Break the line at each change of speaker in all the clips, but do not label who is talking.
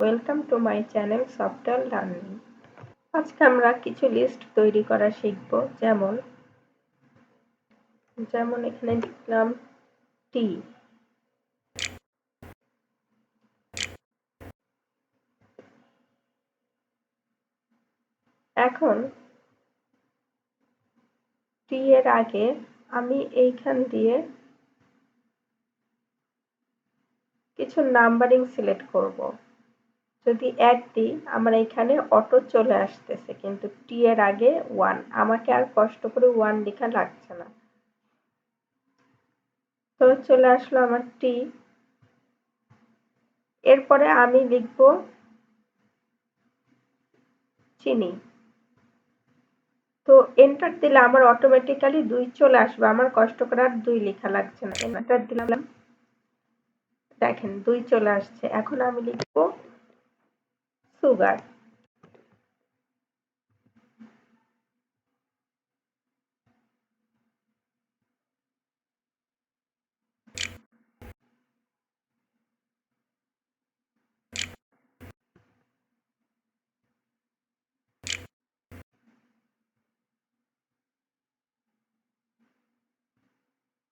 Welcome to my channel software learning. আজকে আমরা কিছু লিস্ট তৈরি করা শিখব। যেমন এখানে লিখলাম টি। এখন টি এর আগে আমি এইখান দিয়ে কিছু নাম্বারিং সিলেক্ট করব। যদি 1 দিই আমার এখানে অটো চলে আসতেছে, কিন্তু টি এর আগে 1, আমাকে আর কষ্ট করে 1 লেখা লাগছে না। তো চলে আসলো আমার টি। এরপরে আমি লিখব চিনি। তো এন্টার দিলে আমার অটোমেটিক্যালি 2 চলে আসবে, আমার কষ্ট করে আর 2 লেখা লাগছে না। এন্টার দিলাম, দেখেন 2 চলে আসছে। এখন আমি লিখব সুগার।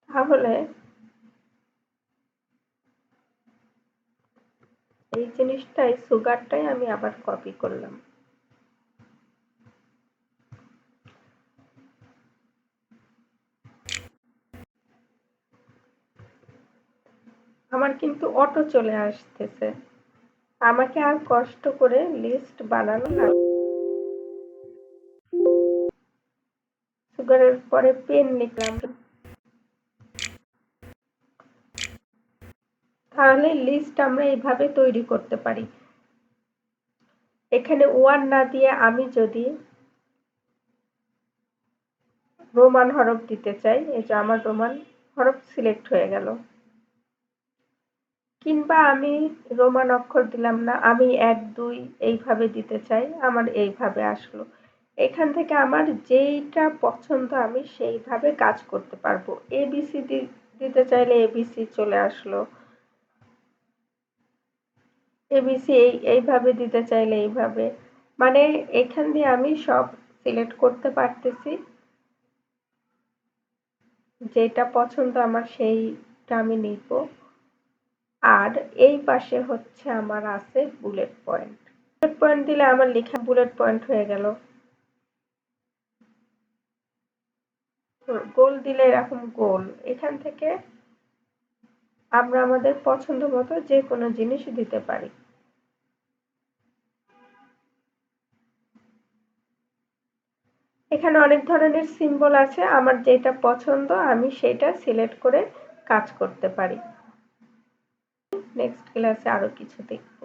তাহলে এই জিনিসটাই, সুগারটাই আমি আবার কপি করলাম। আমার কিন্তু অটো চলে আসতেছে, আমাকে আর কষ্ট করে লিস্ট বানানো না। সুগারের পরে পেন লিখলাম। তাহলে লিস্ট আমরা এইভাবে তৈরি করতে পারি। এখানে 1 না দিয়ে আমি যদি রোমান হরফ দিতে চাই, এই যে আমার রোমান হরফ সিলেক্ট হয়ে গেল। কিংবা আমি রোমান অক্ষর দিলাম না, আমি 1 2 এইভাবে দিতে চাই, আমার এইভাবে আসলো। এখান থেকে আমার যেইটা পছন্দ আমি সেইভাবে কাজ করতে পারবো। এবিসি দিতে চাইলে এবিসি চলে আসলো, এবিসি এইভাবে দিতে চাইলে এইভাবে, মানে এখান দিয়ে আমি সব সিলেক্ট করতে পারতেছি। যেটা পছন্দ আমার সেইটা আমি নিব। আর এই পাশে হচ্ছে আমার আছে বুলেট পয়েন্ট। বুলেট পয়েন্ট দিলে আমার লেখা বুলেট পয়েন্ট হয়ে গেল। গোল দিলে এরকম গোল। এখান থেকে আমরা আমাদের পছন্দ মতো যে কোনো জিনিস দিতে পারি। এখানে অনেক ধরনের সিম্বল আছে, আমার যেটা পছন্দ আমি সেটা সিলেক্ট করে কাজ করতে পারি। নেক্সট ক্লাসে আরো কিছু দেখব।